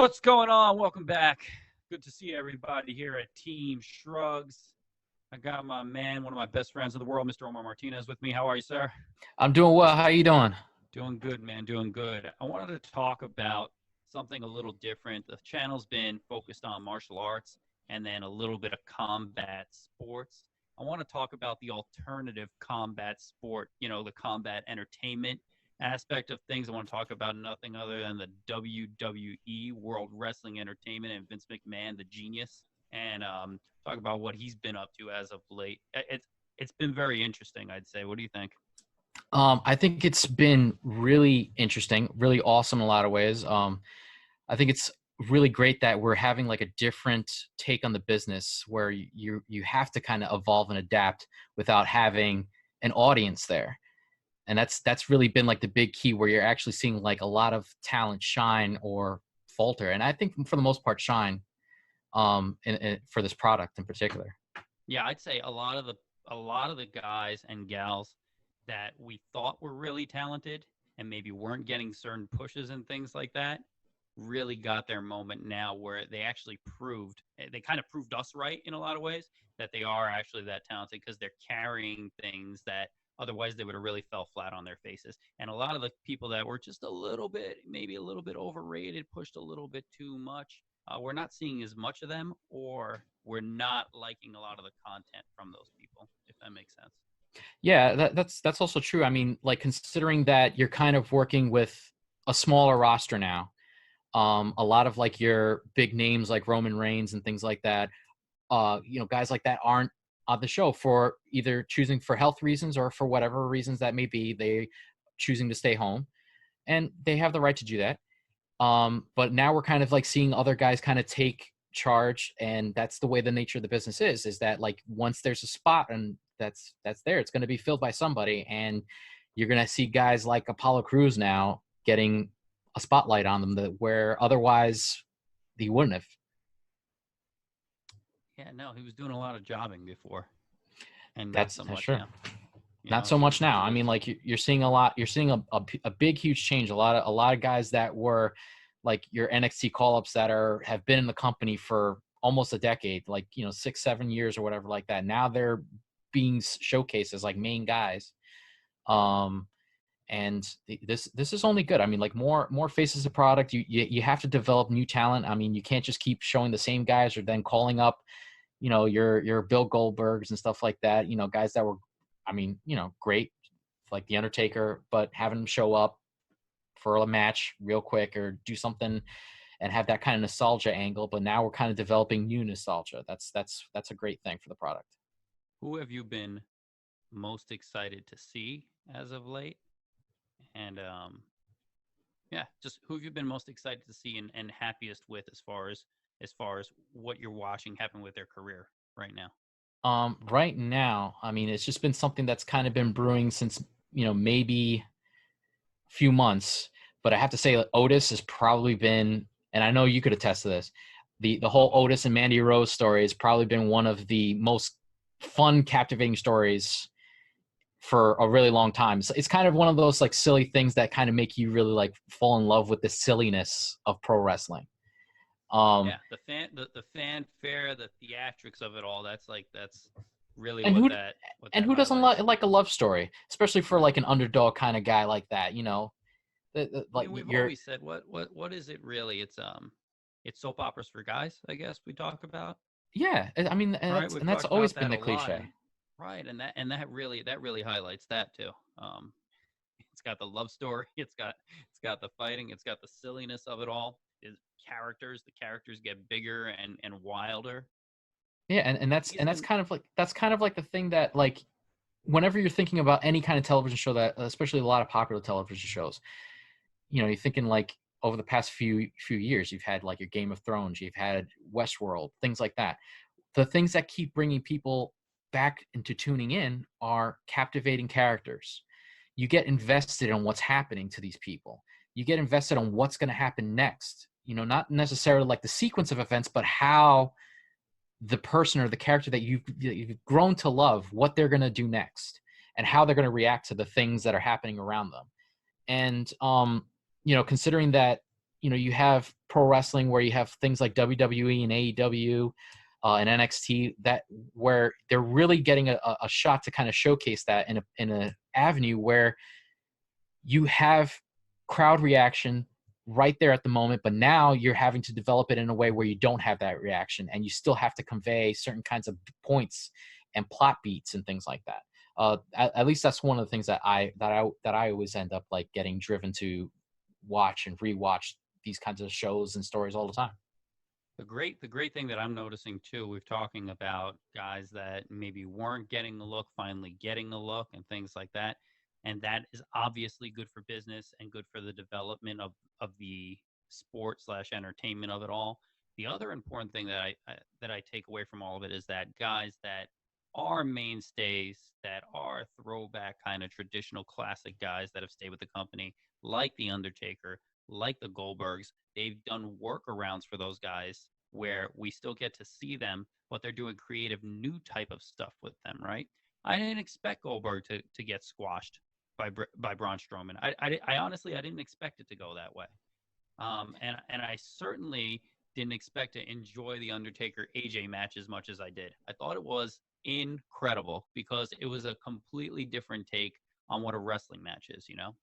What's going on? Welcome back. Good to see everybody here at Team Shrugs. I got my man, one of my best friends in the world, Mr. Omar Martinez, with me. How are you, sir? I'm doing well. How you doing? Doing good, man. Doing good. I wanted to talk about something a little different. The channel's been focused on martial arts and then a little bit of combat sports. I want to talk about the alternative combat sport, the combat entertainment aspect of things. I want to talk about nothing other than the WWE, World Wrestling Entertainment, and Vince McMahon, the genius, and talk about what he's been up to as of late. It's been very interesting, I'd say. What do you think? I think it's been really interesting, really awesome in a lot of ways. I think it's really great that we're having like a different take on the business where you have to kind of evolve and adapt without having an audience there. And that's really been like the big key where you're actually seeing like a lot of talent shine or falter. And I think for the most part shine for this product in particular. Yeah, I'd say a lot of the guys and gals that we thought were really talented and maybe weren't getting certain pushes and things like that really got their moment now where they actually kind of proved us right in a lot of ways that they are actually that talented because they're carrying things that otherwise they would have really fell flat on their faces. And a lot of the people that were just maybe a little bit overrated, pushed a little bit too much, we're not seeing as much of them, or we're not liking a lot of the content from those people, if that makes sense. Yeah, that's also true. I mean, like considering that you're kind of working with a smaller roster now, a lot of like your big names like Roman Reigns and things like that, guys like that aren't on the show for either choosing for health reasons or for whatever reasons that may be, they choosing to stay home, and they have the right to do that. But now we're kind of like seeing other guys kind of take charge, and that's the way the nature of the business is that like once there's a spot and that's there, it's going to be filled by somebody, and you're going to see guys like Apollo Crews now getting a spotlight on them that where otherwise he wouldn't have. Yeah, no, he was doing a lot of jobbing before, and not That's so much sure. now. Not so much now. I mean, like you're seeing a lot. You're seeing a big, huge change. A lot of guys that were like your NXT call-ups that have been in the company for almost a decade, like 6-7 years or whatever like that. Now they're being showcased as like main guys. And this is only good. I mean, like more faces of product. You have to develop new talent. I mean, you can't just keep showing the same guys or then calling up, your Bill Goldbergs and stuff like that. Guys that were, I mean, great, like The Undertaker, but having them show up for a match real quick or do something and have that kind of nostalgia angle. But now we're kind of developing new nostalgia. That's a great thing for the product. Who have you been most excited to see as of late? And just who have you been most excited to see and happiest with as far as what you're watching happen with their career right now? Right now, I mean, it's just been something that's kind of been brewing since, maybe a few months. But I have to say, Otis has probably been, and I know you could attest to this, the whole Otis and Mandy Rose story has probably been one of the most fun, captivating stories for a really long time. It's kind of one of those like silly things that kind of make you really like fall in love with the silliness of pro wrestling. Yeah, the fanfare, the theatrics of it all. That's really what that. Who doesn't like a love story, especially for like an underdog kind of guy like that? Like we've always said, what is it really? It's soap operas for guys, I guess we talk about. Yeah, I mean, and that's always been the cliche. Right, and that really highlights that too. It's got the love story, it's got the fighting, it's got the silliness of it all. The characters get bigger and wilder. Yeah, and that's kind of like the thing that like whenever you're thinking about any kind of television show that, especially a lot of popular television shows, you're thinking like over the past few years, you've had like your Game of Thrones, you've had Westworld, things like that. The things that keep bringing people back into tuning in are captivating characters. You get invested in what's happening to these people. You get invested on what's going to happen next. Not necessarily like the sequence of events, but how the person or the character that you've grown to love, what they're going to do next and how they're going to react to the things that are happening around them. And, considering that, you have pro wrestling where you have things like WWE and AEW and NXT that where they're really getting a shot to kind of showcase that in a avenue where you have crowd reaction right there at the moment, but now you're having to develop it in a way where you don't have that reaction, and you still have to convey certain kinds of points and plot beats and things like that. At least that's one of the things that I always end up like getting driven to watch and rewatch these kinds of shows and stories all the time. The great thing that I'm noticing too, we're talking about guys that maybe weren't getting the look, finally getting the look, and things like that. And that is obviously good for business and good for the development of the sport slash entertainment of it all. The other important thing that I take away from all of it is that guys that are mainstays, that are throwback kind of traditional classic guys that have stayed with the company, like The Undertaker, like the Goldbergs, they've done workarounds for those guys where we still get to see them, but they're doing creative new type of stuff with them, right? I didn't expect Goldberg to get squashed by Braun Strowman. I honestly I didn't expect it to go that way. And I certainly didn't expect to enjoy the Undertaker AJ match as much as I did. I thought it was incredible because it was a completely different take on what a wrestling match is, you know?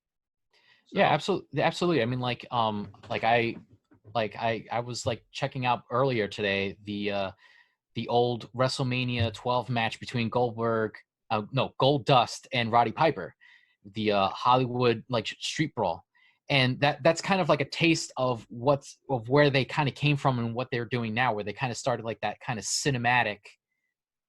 Yeah, So absolutely, absolutely. I mean, I was like checking out earlier today the old WrestleMania 12 match between Gold Dust and Roddy Piper, the Hollywood like street brawl, and that's kind of like a taste of where they kind of came from and what they're doing now, where they kind of started like that kind of cinematic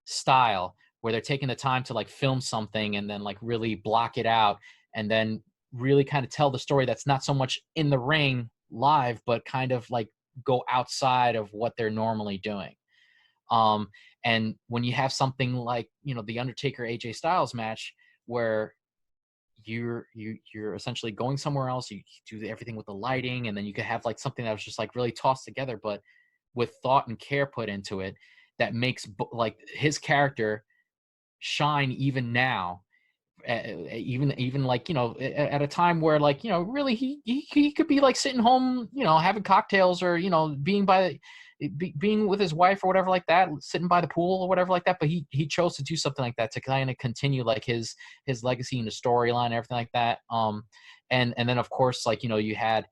style where they're taking the time to like film something and then like really block it out and then really kind of tell the story that's not so much in the ring live but kind of like go outside of what they're normally doing. um and when you have something like the Undertaker AJ Styles match where you're essentially going somewhere else, you do everything with the lighting, and then you could have like something that was just like really tossed together but with thought and care put into it, that makes like his character shine even now, even like at a time where like really he could be like sitting home having cocktails or being with his wife or whatever like that, sitting by the pool or whatever like that, but he chose to do something like that to kind of continue like his legacy and the storyline and everything like that. And then of course like you had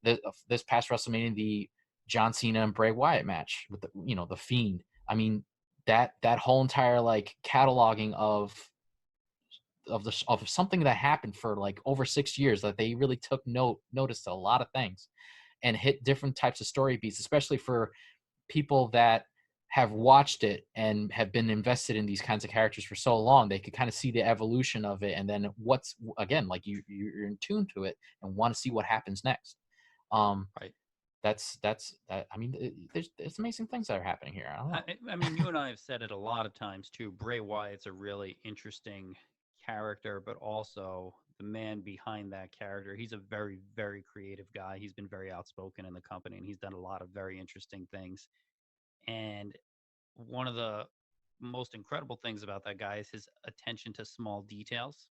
this past WrestleMania, the John Cena and Bray Wyatt match with the Fiend. I mean, that whole entire like cataloging of something that happened for like over 6 years, that they really took notice to a lot of things and hit different types of story beats, especially for people that have watched it and have been invested in these kinds of characters for so long. They could kind of see the evolution of it, and then what's again like you're in tune to it and want to see what happens next. um right. I mean, there's amazing things that are happening here. I don't know. I mean, you and I have said it a lot of times too. Bray Wyatt's a really interesting character, but also the man behind that character. He's a very, very creative guy. He's been very outspoken in the company, and he's done a lot of very interesting things. And one of the most incredible things about that guy is his attention to small details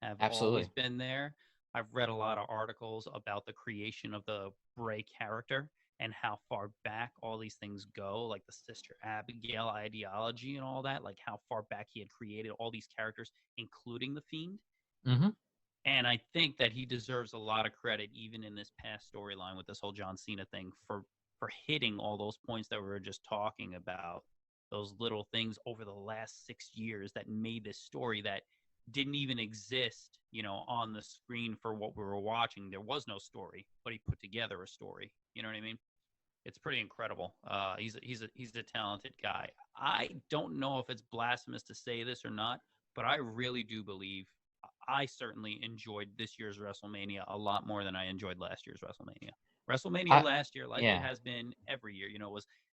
have always Absolutely. been there. I've read a lot of articles about the creation of the Bray character and how far back all these things go, like the Sister Abigail ideology and all that, like how far back he had created all these characters, including the Fiend. Hmm. And I think that he deserves a lot of credit, even in this past storyline with this whole John Cena thing, for hitting all those points that we were just talking about, those little things over the last 6 years that made this story that didn't even exist, on the screen for what we were watching. There was no story, but he put together a story. You know what I mean? It's pretty incredible. He's a talented guy. I don't know if it's blasphemous to say this or not, but I really do believe I certainly enjoyed this year's WrestleMania a lot more than I enjoyed last year's WrestleMania. WrestleMania I last year, like it Yeah. has been every year,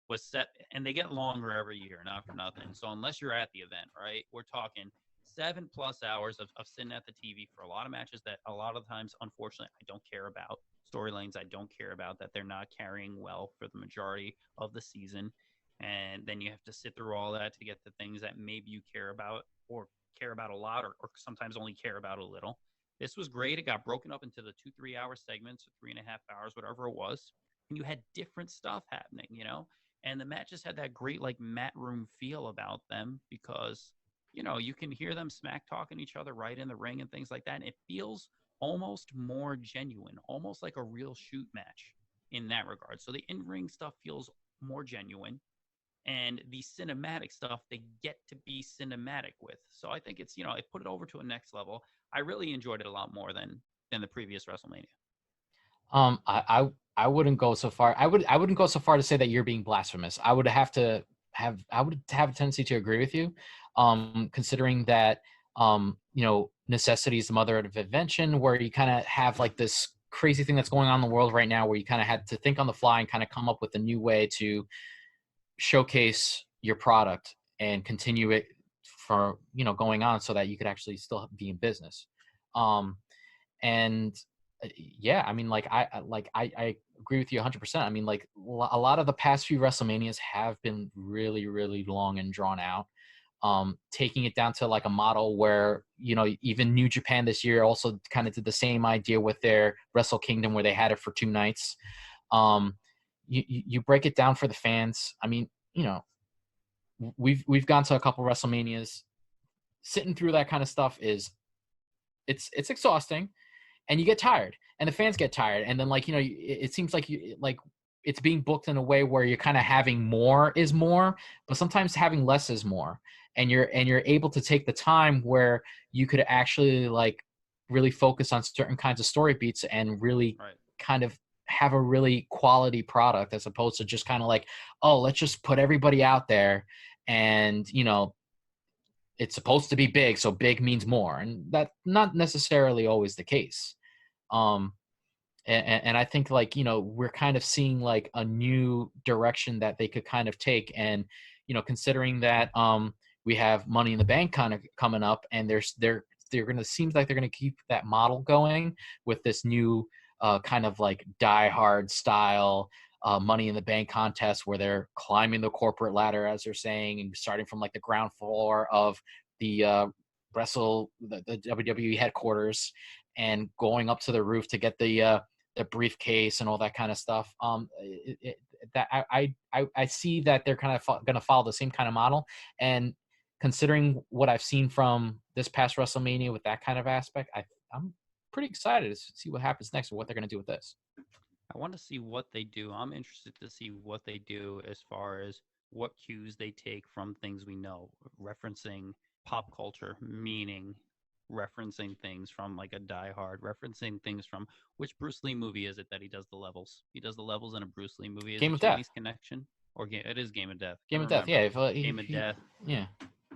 was set, and they get longer every year, not for nothing. So unless you're at the event, right, we're talking 7+ hours of sitting at the TV for a lot of matches that a lot of times, unfortunately, I don't care about. Storylines I don't care about, that they're not carrying well for the majority of the season. And then you have to sit through all that to get the things that maybe you care about or care about a lot, or sometimes only care about a little. This was great. It got broken up into the 2 3 hour segments, or 3.5 hours, whatever it was, and you had different stuff happening, and the matches had that great like mat room feel about them because you can hear them smack talking each other right in the ring and things like that, and it feels almost more genuine, almost like a real shoot match in that regard. So the in-ring stuff feels more genuine, and the cinematic stuff they get to be cinematic with. So I think it's it put it over to a next level. I really enjoyed it a lot more than the previous WrestleMania. I wouldn't go so far. I wouldn't go so far to say that you're being blasphemous. I would have a tendency to agree with you, considering that necessity is the mother of invention, where you kind of have like this crazy thing that's going on in the world right now, where you kind of had to think on the fly and kind of come up with a new way to showcase your product and continue it for going on, so that you could actually still be in business. And yeah, I mean, I agree with you 100%. I mean, like a lot of the past few WrestleManias have been really, really long and drawn out. Taking it down to like a model where even New Japan this year also kind of did the same idea with their Wrestle Kingdom, where they had it for 2 nights. You break it down for the fans. I mean, we've gone to a couple WrestleManias. Sitting through that kind of stuff it's exhausting, and you get tired, and the fans get tired, and then it seems like it's being booked in a way where you're kind of having more is more, but sometimes having less is more, and you're able to take the time where you could actually like really focus on certain kinds of story beats and really kind of have a really quality product, as opposed to just kind of like, oh, let's just put everybody out there, and it's supposed to be big, so big means more, and that's not necessarily always the case. And I think we're kind of seeing like a new direction that they could kind of take, and considering that we have Money in the Bank kind of coming up, and they're gonna seems like they're gonna keep that model going with this new kind of like Die Hard style Money in the Bank contest, where they're climbing the corporate ladder, as they're saying, and starting from like the ground floor of the the WWE headquarters, and going up to the roof to get the briefcase and all that kind of stuff. I see that they're kind of going to follow the same kind of model, and considering what I've seen from this past WrestleMania with that kind of aspect, I'm pretty excited to see what happens next, or what they're going to do with this. I want to see what they do. I'm interested to see what they do as far as what cues they take from things we know, referencing pop culture, meaning referencing things from like a Die Hard, referencing things from which Bruce Lee movie is it that he does the levels? He does the levels in a Bruce Lee movie. Is Game it of Chinese Death. Connection? Or it is Game of Death. Game of Death, yeah. Game of Death. Yeah.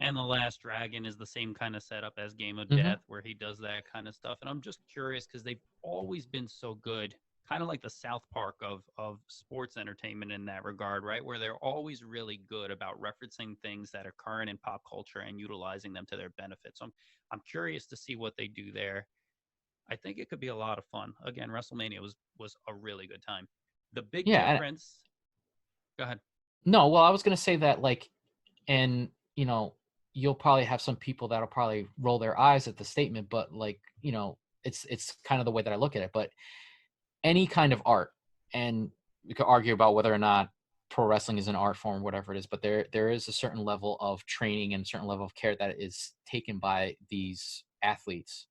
And The Last Dragon is the same kind of setup as Game of Mm-hmm. Death, where he does that kind of stuff. And I'm just curious because they've always been so good, kind of like the South Park of sports entertainment in that regard, right? Where they're always really good about referencing things that are current in pop culture and utilizing them to their benefit. So I'm curious to see what they do there. I think it could be a lot of fun. Again, WrestleMania was a really good time. The big difference. Go ahead. No, well, I was going to say that and you'll probably have some people that'll probably roll their eyes at the statement, but it's kind of the way that I look at it. But any kind of art, and we could argue about whether or not pro wrestling is an art form, whatever it is, but there is a certain level of training and a certain level of care that is taken by these athletes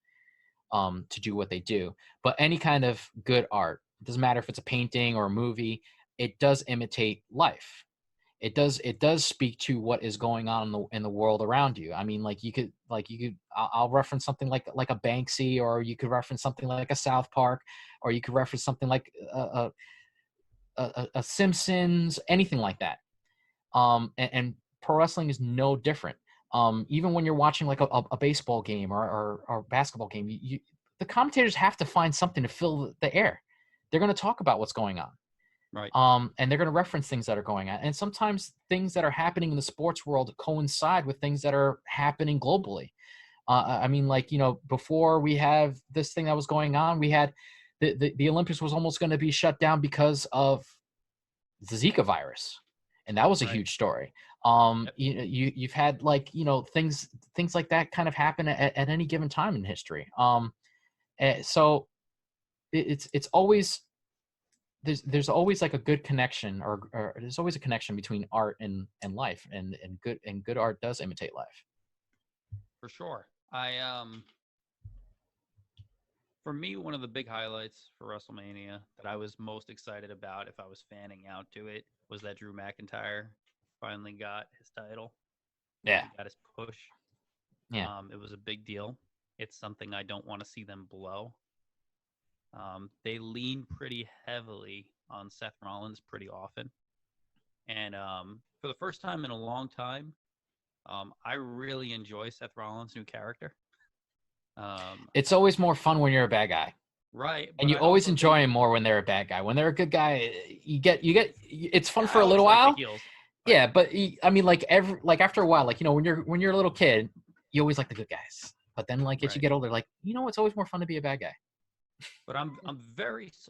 to do what they do. But any kind of good art, it doesn't matter if it's a painting or a movie, it does imitate life. It does speak to what is going on in the world around you. I mean, I'll reference something like a Banksy, or you could reference something like a South Park, or you could reference something like a Simpsons, anything like that. And pro wrestling is no different. Even when you're watching like a baseball game or a basketball game, the commentators have to find something to fill the air. They're going to talk about what's going on. Right. And they're going to reference things that are going on. And sometimes things that are happening in the sports world coincide with things that are happening globally. I mean, before we have this thing that was going on, we had the Olympics was almost going to be shut down because of the Zika virus. And that was a huge story. You've had things like that kind of happen at any given time in history. So it's always there's always like a good connection, or there's always a connection between art and life, and good art does imitate life. For sure. For me, one of the big highlights for WrestleMania that I was most excited about, if I was fanning out to it, was that Drew McIntyre finally got his title. Yeah. He got his push. Yeah. It was a big deal. It's something I don't want to see them blow. They lean pretty heavily on Seth Rollins pretty often. And for the first time in a long time, I really enjoy Seth Rollins' new character. It's always more fun when you're a bad guy. Right. And you always enjoy him more when they're a bad guy. When they're a good guy, you get it's fun for a little while. Yeah, but I mean, like after a while, like, you know, when you're a little kid, you always like the good guys. But then, like, as you get older, like, you know, it's always more fun to be a bad guy. But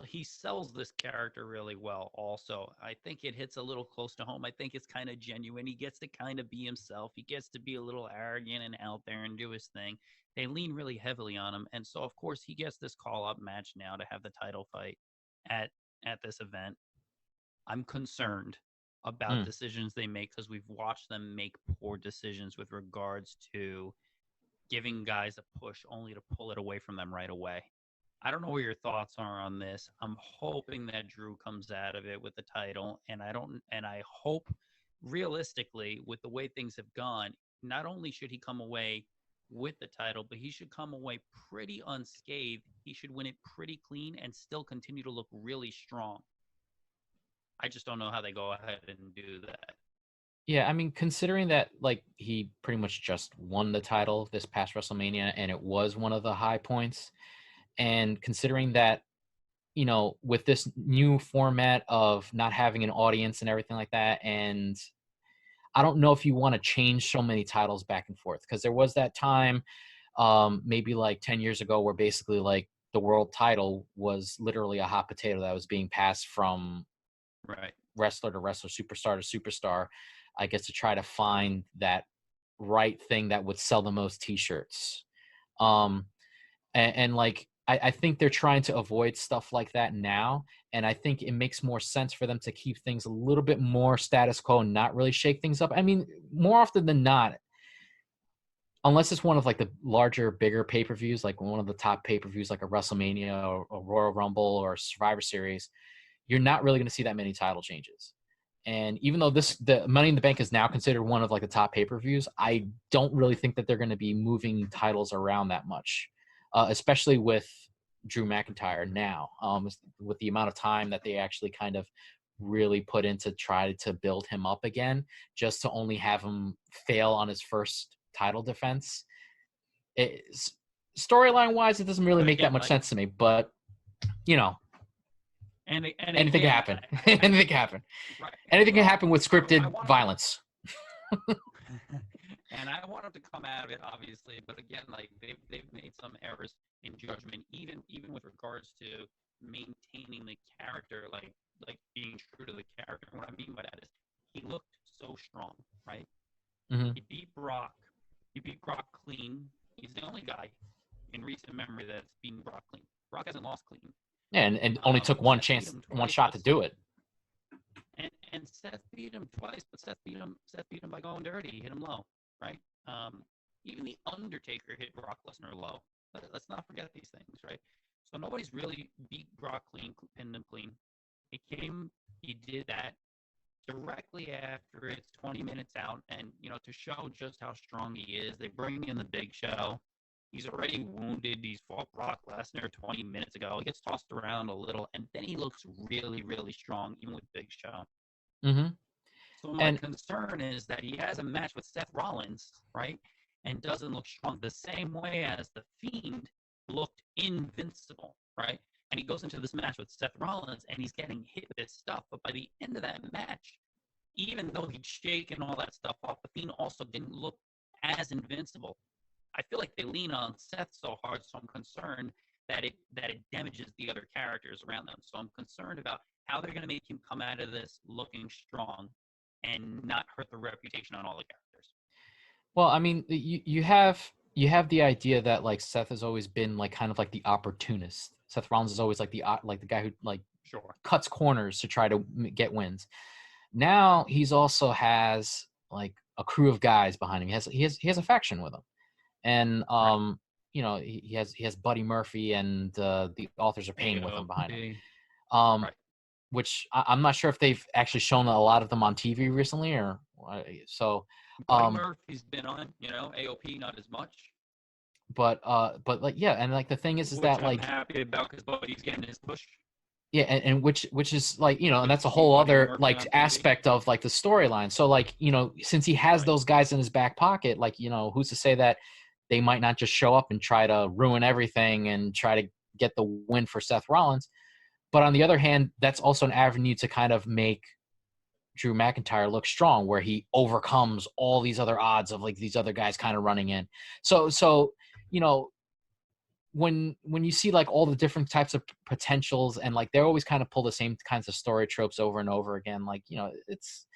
he sells this character really well. Also, I think it hits a little close to home. I think it's kind of genuine. He gets to kind of be himself. He gets to be a little arrogant and out there and do his thing. They lean really heavily on him, and so of course he gets this call-up match now to have the title fight at this event. I'm concerned about decisions they make, because we've watched them make poor decisions with regards to giving guys a push only to pull it away from them right away. I don't know what your thoughts are on this. I'm hoping that Drew comes out of it with the title, and I hope realistically, with the way things have gone, not only should he come away with the title, but he should come away pretty unscathed. He should win it pretty clean and still continue to look really strong. I just don't know how they go ahead and do that. Yeah, I mean, considering that, like, he pretty much just won the title this past WrestleMania, and it was one of the high points, and considering that, you know, with this new format of not having an audience and everything like that, and I don't know if you want to change so many titles back and forth, because there was that time, maybe like 10 years ago, where basically, like, the world title was literally a hot potato that was being passed from wrestler to wrestler, superstar to superstar, I guess, to try to find that right thing that would sell the most t-shirts. And like, I think they're trying to avoid stuff like that now. And I think it makes more sense for them to keep things a little bit more status quo and not really shake things up. I mean, more often than not, unless it's one of like the larger, bigger pay-per-views, like one of the top pay-per-views, like a WrestleMania or a Royal Rumble or Survivor Series, you're not really going to see that many title changes. And even though the Money in the Bank is now considered one of like the top pay-per-views, I don't really think that they're going to be moving titles around that much, especially with Drew McIntyre now, with the amount of time that they actually kind of really put into try to build him up again, just to only have him fail on his first title defense. Storyline wise, it doesn't really make that much sense to me, but, you know, anything can happen. Anything can happen. Right. Anything can happen with scripted violence. And I want him to come out of it, obviously, but again, like, they've made some errors in judgment, even with regards to maintaining the character, like being true to the character. And what I mean by that is he looked so strong, right? Mm-hmm. He beat Brock clean. He's the only guy in recent memory that's beaten Brock clean. Brock hasn't lost clean. Yeah, and only took one shot to do it. And Seth beat him twice, but Seth beat him by going dirty. He hit him low, right? Even the Undertaker hit Brock Lesnar low. Let's not forget these things, right? So nobody's really beat Brock clean, pinned him clean. He did that directly after it's 20 minutes out, and, you know, to show just how strong he is, they bring in the Big Show. He's already wounded. He's fought Brock Lesnar 20 minutes ago. He gets tossed around a little, and then he looks really, really strong, even with Big Show. Mm-hmm. So my concern is that he has a match with Seth Rollins, right, and doesn't look strong the same way as The Fiend looked invincible, right? And he goes into this match with Seth Rollins, and he's getting hit with this stuff. But by the end of that match, even though he'd shaken all that stuff off, The Fiend also didn't look as invincible. I feel like they lean on Seth so hard, so I'm concerned that it damages the other characters around them. So I'm concerned about how they're going to make him come out of this looking strong and not hurt the reputation on all the characters. Well, I mean, you have you have the idea that like Seth has always been like kind of like the opportunist. Seth Rollins is always like the guy who like Sure. cuts corners to try to get wins. Now he's also has like a crew of guys behind him. He has a faction with him, and Right. he has Buddy Murphy and the Authors of Pain with him behind him. AOP. Um, Right. which I'm not sure if they've actually shown a lot of them on TV recently or so. Buddy Um, Murphy's been on, AOP not as much, but like yeah, and like the thing is which that I'm like happy about because Buddy's getting his push. yeah, and which is like and Good that's to a see whole Buddy other Murphy like on TV. aspect of like the storyline. So like since he has Right. those guys in his back pocket, like who's to say that they might not just show up and try to ruin everything and try to get the win for Seth Rollins. But on the other hand, that's also an avenue to kind of make Drew McIntyre look strong, where he overcomes all these other odds of like these other guys kind of running in. So you know when you see like all the different types of potentials and like they always kind of pull the same kinds of story tropes over and over again, like it's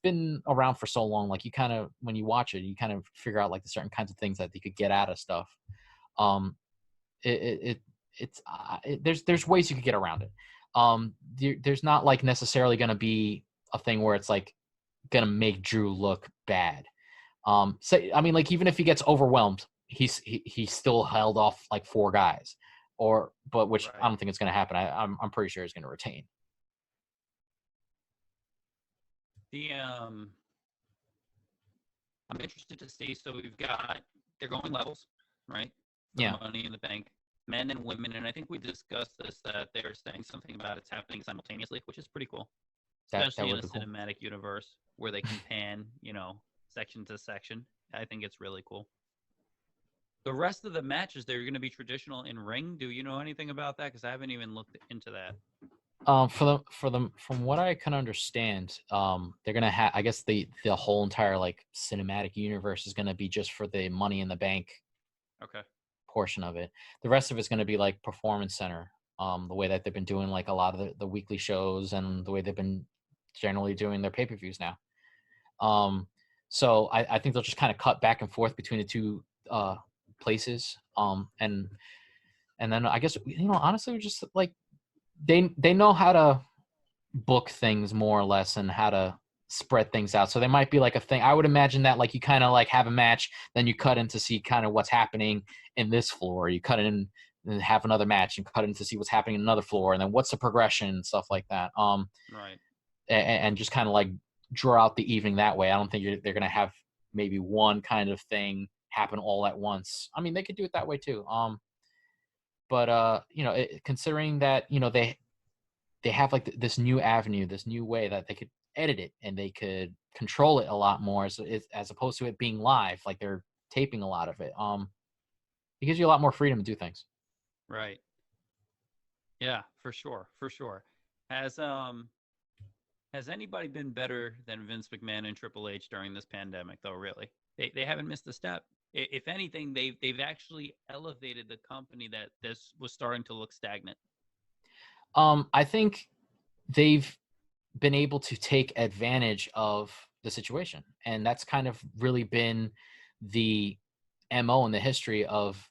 been around for so long, like you kind of when you watch it you kind of figure out like the certain kinds of things that they could get out of stuff. um there's ways you could get around it. There's not like necessarily going to be a thing where it's like going to make Drew look bad. So I mean, like even if he gets overwhelmed, he still held off like four guys, but which I Right. don't think it's going to happen. I'm pretty sure he's going to retain. The I'm interested to see. So they're going levels, right? For Yeah, Money in the Bank, men and women, and I think we discussed this that they're saying something about it's happening simultaneously, which is pretty cool, that especially in would a be cool. cinematic universe where they can pan, section to section. I think it's really cool. The rest of the matches, they're going to be traditional in ring. Do you know anything about that? Because I haven't even looked into that. For them, from what I can understand, they're gonna have. I guess the whole entire like cinematic universe is gonna be just for the Money in the Bank Okay. portion of it. The rest of it's gonna be like Performance Center. The way that they've been doing like a lot of the weekly shows and the way they've been generally doing their pay-per-views now. Um, so I think they'll just kind of cut back and forth between the two places. And then I guess honestly, we're just like they know how to book things more or less and how to spread things out. So there might be like a thing. I would imagine that like you kind of like have a match, then you cut in to see kind of what's happening in this floor. You cut in and have another match and cut in to see what's happening in another floor, and then what's the progression and stuff like that. Right. And just kind of like draw out the evening that way. I don't think they're going to have maybe one kind of thing happen all at once. I mean, they could do it that way too. But considering that they have like this new avenue, this new way that they could edit it and they could control it a lot more as opposed to it being live, like they're taping a lot of it. It gives you a lot more freedom to do things. Right. Yeah, for sure. For sure. Has um has anybody been better than Vince McMahon and Triple H during this pandemic though, really? They haven't missed a step. If anything, they've actually elevated the company that this was starting to look stagnant. I think they've been able to take advantage of the situation, and that's kind of really been the MO in the history of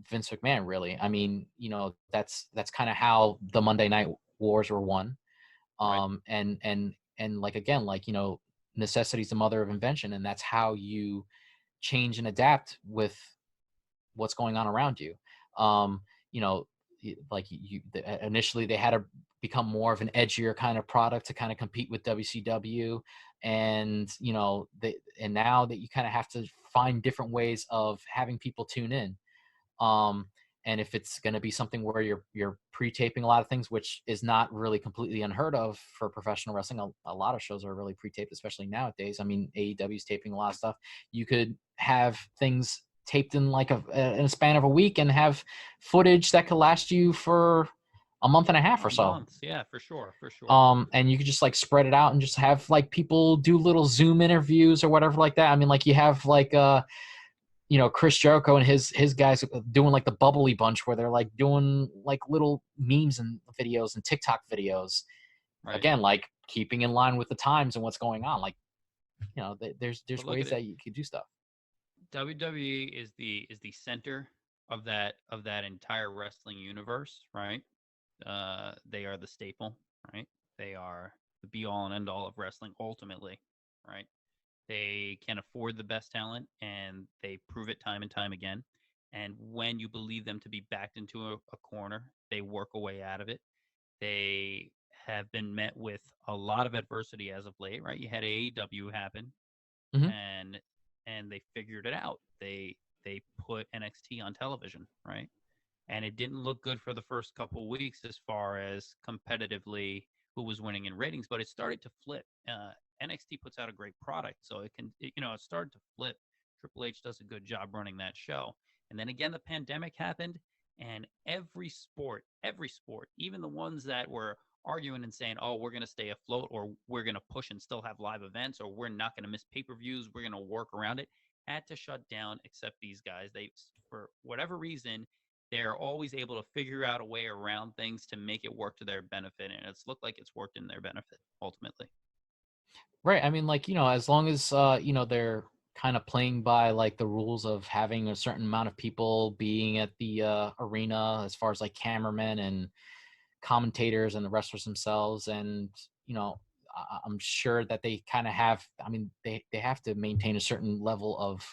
Vince McMahon, really. I mean, that's kind of how the Monday Night Wars were won. Right. And like again, like necessity is the mother of invention, and that's how you change and adapt with what's going on around you. You know, like initially they had to become more of an edgier kind of product to kind of compete with WCW, and and now that you kind of have to find different ways of having people tune in. Um, and if it's going to be something where you're pre-taping a lot of things, which is not really completely unheard of for professional wrestling, a lot of shows are really pre-taped, especially nowadays. I mean, AEW is taping a lot of stuff. You could have things taped in like in a span of a week and have footage that could last you for a month and a half or so. Months, yeah, for sure, for sure. And you could just like spread it out and just have like people do little Zoom interviews or whatever like that. I mean, like you have like Chris Jericho and his guys doing like the bubbly bunch where they're like doing like little memes and videos and TikTok videos. Right. Again, like keeping in line with the times and what's going on. Like, there's But look ways at it. that you could do stuff. WWE is the center of that entire wrestling universe, right? They are the staple, right? They are the be all and end all of wrestling ultimately, right? They can afford the best talent and they prove it time and time again. And when you believe them to be backed into a corner, they work a way out of it. They have been met with a lot of adversity as of late, right? You had AEW happen, Hmm. and they figured it out. They put NXT on television, right? And it didn't look good for the first couple weeks as far as competitively who was winning in ratings, but it started to flip. NXT puts out a great product, so it started to flip. Triple H does a good job running that show, and then again, the pandemic happened, and every sport, even the ones that were arguing and saying, "Oh, we're going to stay afloat, or we're going to push and still have live events, or we're not going to miss pay-per-views, we're going to work around it," had to shut down. Except these guys, they for whatever reason they're always able to figure out a way around things to make it work to their benefit, and it's looked like it's worked in their benefit ultimately. Right. I mean, like, as long as they're kind of playing by like the rules of having a certain amount of people being at the arena, as far as like cameramen and commentators and the wrestlers themselves, and I'm sure that they kind of have. I mean, they have to maintain a certain level of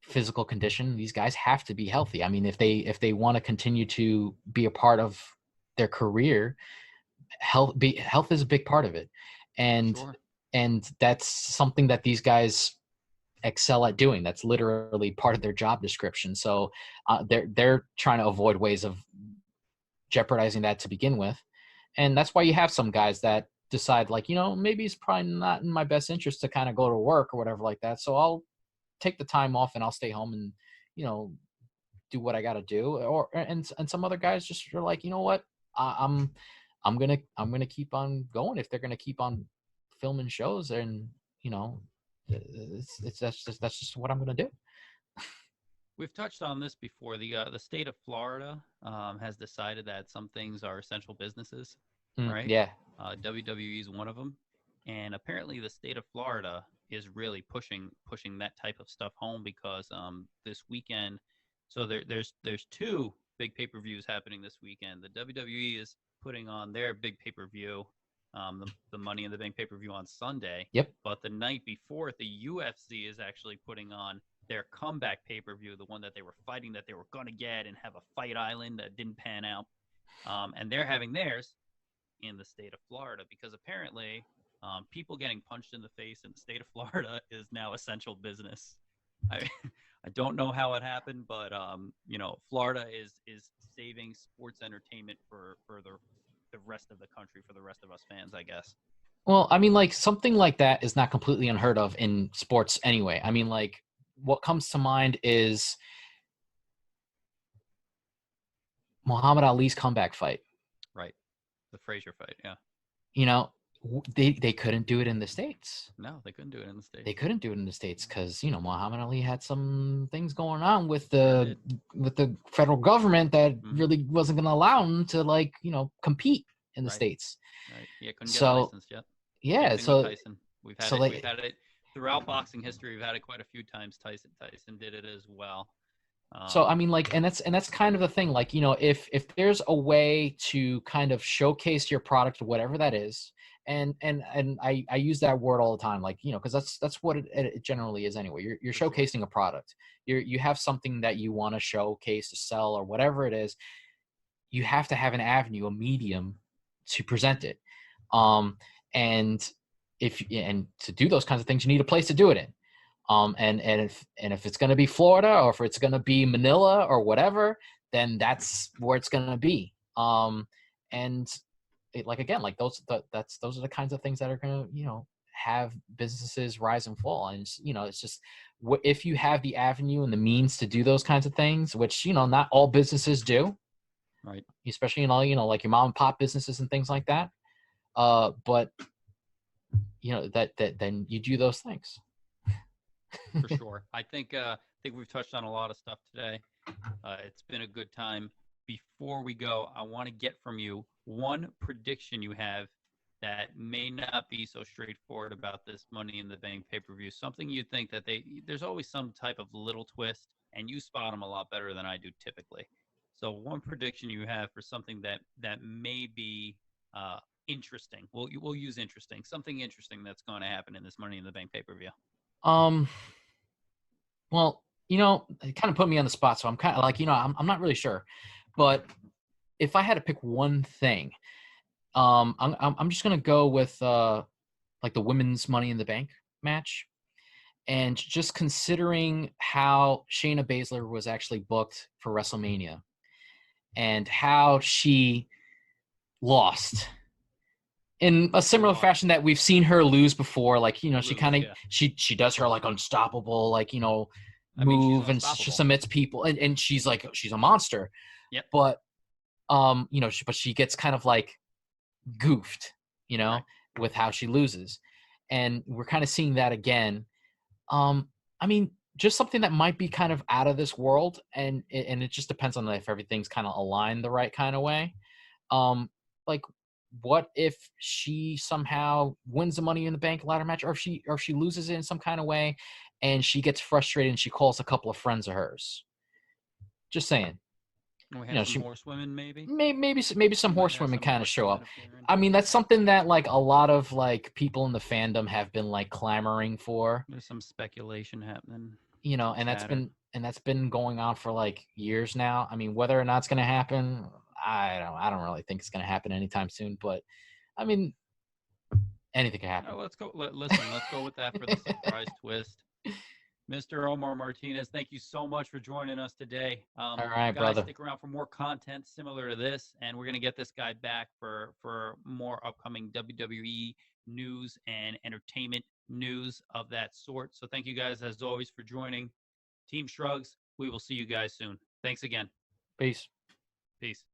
physical condition. These guys have to be healthy. I mean, if they want to continue to be a part of their career, health is a big part of it, and Sure. and that's something that these guys excel at doing. That's literally part of their job description. So they're trying to avoid ways of jeopardizing that to begin with, and that's why you have some guys that decide, like, maybe it's probably not in my best interest to kind of go to work or whatever like that, so I'll take the time off and I'll stay home and you know do what I got to do. Or and some other guys just are like, what, I, I'm I'm gonna keep on going if they're gonna keep on filming shows, and you know it's that's just what I'm gonna do. We've touched on this before. The state of Florida has decided that some things are essential businesses, right? Yeah. WWE is one of them, and apparently the state of Florida is really pushing that type of stuff home because this weekend, so there's two big pay-per-views happening this weekend. The WWE is putting on their big pay-per-view, the Money in the Bank pay-per-view on Sunday, Yep. but the night before, the UFC is actually putting on their comeback pay-per-view, the one that they were fighting, that they were going to get and have a fight island that didn't pan out. And they're having theirs in the state of Florida because apparently people getting punched in the face in the state of Florida is now essential business. I, I don't know how it happened, but Florida is saving sports entertainment for the rest of the country, for the rest of us fans, I guess. Well, I mean, like, something like that is not completely unheard of in sports anyway. I mean, like, what comes to mind is Muhammad Ali's comeback fight. Right. The Frazier fight, yeah. You know, they couldn't do it in the States. No, they couldn't do it in the They States. couldn't do it in the States because Muhammad Ali had some things going on with Sure the did. federal government that Hmm. really wasn't going to allow him to, like, compete in the Right. States. Right. Yeah, couldn't get a So license yet. Same yeah, thing with so Tyson. We've had so it. We've they had it throughout boxing history. We've had it quite a few times. Tyson did it as well. So I Um, mean, like, and that's kind of the thing. Like, if there's a way to kind of showcase your product, whatever that is, and I use that word all the time, like, because that's what it generally is anyway. You're for sure. showcasing a product. You have something that you want to showcase, to sell, or whatever it is. You have to have an avenue, a medium, to present it. Um, and and to do those kinds of things, you need a place to do it in. And if it's going to be Florida, or if it's going to be Manila or whatever, then that's where it's going to be. And like, again, like, those are the kinds of things that are going to have businesses rise and fall. And it's just, if you have the avenue and the means to do those kinds of things, which not all businesses do, Right. especially like your mom and pop businesses and things like that. But that then you do those things. For sure. I think we've touched on a lot of stuff today. It's been a good time. Before we go, I want to get from you one prediction you have that may not be so straightforward about this Money in the Bank pay-per-view? Something you think that there's always some type of little twist, and you spot them a lot better than I do typically. So one prediction you have for something that may be interesting. We'll use interesting. Something interesting that's going to happen in this Money in the Bank pay-per-view. Um. Well, it kind of put me on the spot, so I'm kind of like, I'm not really sure, but if I had to pick one thing, I'm just gonna go with like the women's Money in the Bank match, and just considering how Shayna Baszler was actually booked for WrestleMania, and how she lost in a similar fashion that we've seen her lose before. Like, she kind of she does her like unstoppable, like, move and she submits people, and she's like, she's a monster. Yep. But but she gets kind of like goofed, Right. with how she loses, and we're kind of seeing that again. I mean, just something that might be kind of out of this world, and it just depends on if everything's kind of aligned the right kind of way. Like, what if she somehow wins the Money in the Bank ladder match, or if she loses it in some kind of way, and she gets frustrated and she calls a couple of friends of hers? Just saying. We have some horsewomen, maybe. Maybe some horsewomen kind of show up. I mean, that's something that like a lot of like people in the fandom have been like clamoring for. There's some speculation happening. And that's been going on for like years now. I mean, whether or not it's going to happen, I don't really think it's going to happen anytime soon. But I mean, anything can happen. Let's go. Listen, let's go with that for the surprise twist. Mr. Omar Martinez, thank you so much for joining us today. All right, guys, brother. Stick around for more content similar to this, and we're going to get this guy back for more upcoming WWE news and entertainment news of that sort. So thank you guys, as always, for joining. Team Shrugs, we will see you guys soon. Thanks again. Peace. Peace.